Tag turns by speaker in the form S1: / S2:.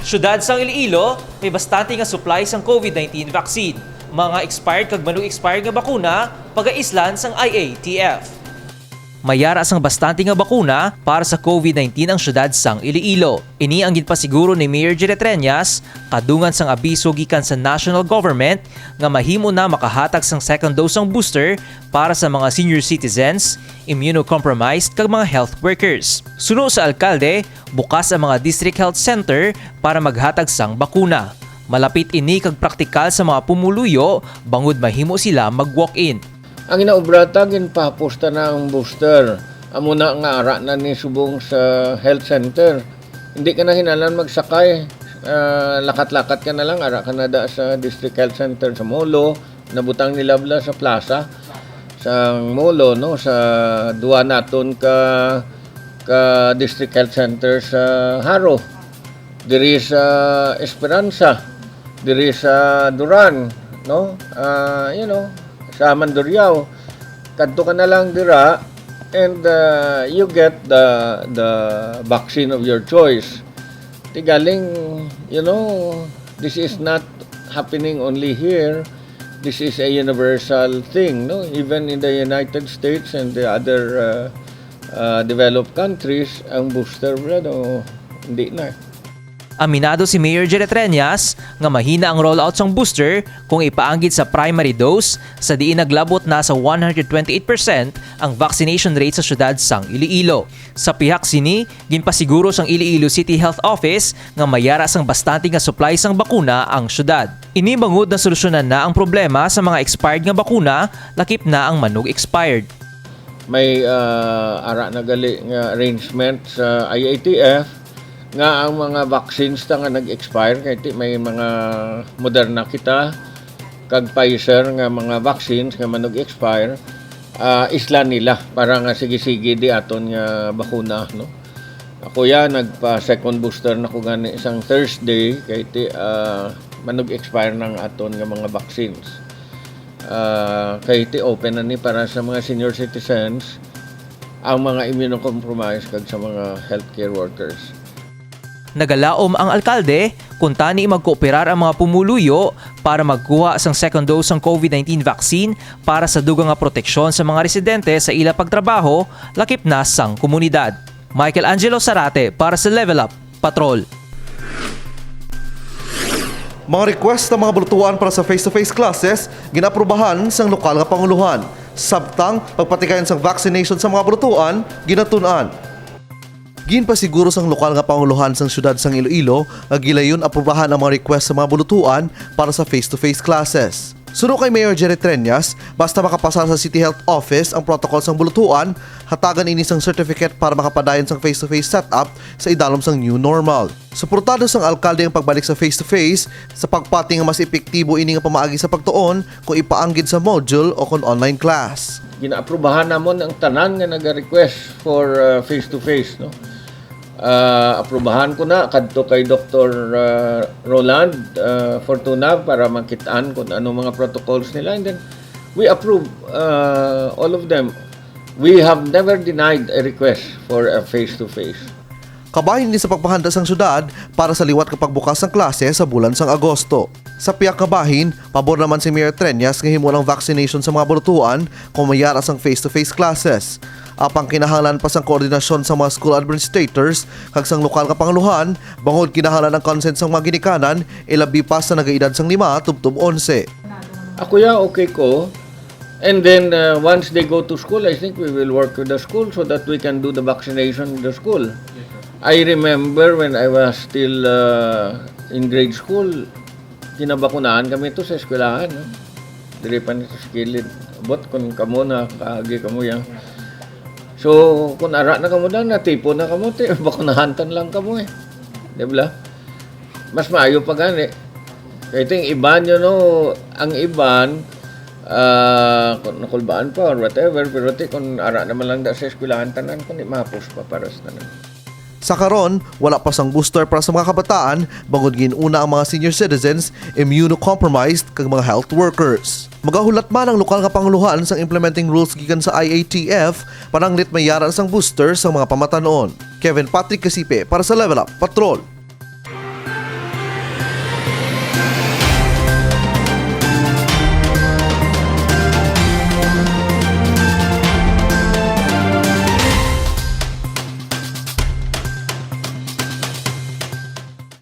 S1: Syudad sang Iloilo, may bastante nga supply sang COVID-19 vaccine. Mga expired kag manung-expired nga bakuna, pagaislan sang IATF. Mayara sang bastante nga bakuna para sa COVID-19 ang syudad sang Iloilo. Ini ang ginpasiguro ni Mayor Jerry Treñas kadungan sang abiso gikan sa national government nga mahimo na makahatag sang second dose sang booster para sa mga senior citizens, immunocompromised kag mga health workers. Suno sa alkalde, bukas ang mga district health center para maghatag sang bakuna. Malapit ini kag praktikal sa mga pumuluyo bangod mahimo sila mag-walk-in.
S2: Ang inaubrata, ginpapusta na ang booster. Amo na nga ara na ni subong sa health center. Hindi ka na hinalan magsakay. Lakat-lakat ka na lang. Ara ka na da sa district health center sa Molo. Nabutang nilabla sa plaza. Sa Molo, no? Sa duwa naton ka district health center sa Haro. Diri sa Esperanza. Diri sa Duran, no? Sa Mandurriao, kadto ka na lang dira and you get the vaccine of your choice. Tigaling, this is not happening only here. This is a universal thing, no? Even in the United States and the other developed countries, ang booster hindi na.
S1: Aminado si Mayor Jerry Treñas nga mahina ang rollout sang booster kung ipaanggit sa primary dose sa diin naglabot na sa 128% ang vaccination rate sa syudad sang Iloilo. Sa pihak sini, ginpasiguro sang Iloilo City Health Office nga mayara sang bastante nga supply sang bakuna ang syudad. Ini bangod na solusyonan na ang problema sa mga expired nga bakuna, lakip na ang manug expired.
S2: May ara na gali nga arrangement sa IATF nga ang mga vaccines ta nga nag-expire kay may mga Moderna kita kag Pfizer nga mga vaccines nga manog-expire isla nila para nga sige-sige di aton nga bakuna, no. Ako nagpa second booster na ko gani isang Thursday kay manog-expire ng aton nga mga vaccines. Kay open na ni para sa mga senior citizens, ang mga immunocompromised kag sa mga healthcare workers.
S1: Nagalaom ang alkalde kung tani magkooperar ang mga pumuluyo para magkuha sang second dose ng COVID-19 vaccine para sa dugang nga proteksyon sa mga residente sa ila pagtrabaho, lakip na sang komunidad. Michael Angelo Sarate para sa Level Up Patrol.
S3: Mga request ng mga bulutuan para sa face-to-face classes ginaprubahan sang lokal nga panguluhan. Sabtang pagpatikayan sang vaccination sa mga bulutuan ginatun-an. Ginpasiguro sang lokal nga panguluhan sang syudad sang Iloilo nga gilayon aprobahan ang mga request sa mga bulutuan para sa face-to-face classes. Suno kay Mayor Jerry Treñas, basta makapasa sa City Health Office ang protocol sang bulutuan, hatagan ini sang certificate para makapadayon sang face-to-face setup sa idalom sang new normal. Suportado sang alkalde ang pagbalik sa face-to-face sa pagpati nga mas epektibo ini nga pamaagi sa pagtuon kung ipaanggid sa module o kung online class.
S2: Ginaaprobahan namon ang tanan nga naga-request for face-to-face, no. Aprobahan ko na kadto kay Dr. Roland Fortuna para makitaan kung ano mga protocols nila, and then we approve all of them. We have never denied a request for a face-to-face.
S3: Kabahin din sa pagpahanda sang syudad para sa liwat kapag bukas ng klase sa bulan sang Agosto. Sa piyak kabahin, pabor naman si Mayor Treñas nga himulang vaccination sa mga bulutuan kung mayara sang face-to-face classes. Apang kinahanglan pa sang koordinasyon sa mga school administrators kag sang lokal nga panguluhan, bangod kinahanglan ang consent sang mga ginikanan, ilabi pa sa nagaedad sang 5 tubtob 11.
S2: Ako okay ko. And then once they go to school, I think we will work with the school so that we can do the vaccination in the school. I remember when I was still in grade school, kinabakunaan kami to sa eskwelahan, no? Dili pa nito sa kilid. Bot kung kamo na kaagi kamo yan. So, kung ara na kamo lang, natipo na kamo, bakunahantan lang kamo eh. Diba? Mas maayo pa gani. Kaya ito yung iban yun, no? Ang iban, kung nakulbaan pa or whatever, pero kung ara naman lang da sa eskwelahan, tanan, kung mapos pa para sa tanan.
S3: Sa karon, wala pa sang booster para sa mga kabataan, bangod ginuna ang mga senior citizens, immunocompromised kag mga health workers. Magahulat man ang lokal nga panguluhan sang implementing rules gikan sa IATF pananglit mayara sang booster sa mga pamatanon. Kevin Patrick Casipe para sa Level Up Patrol.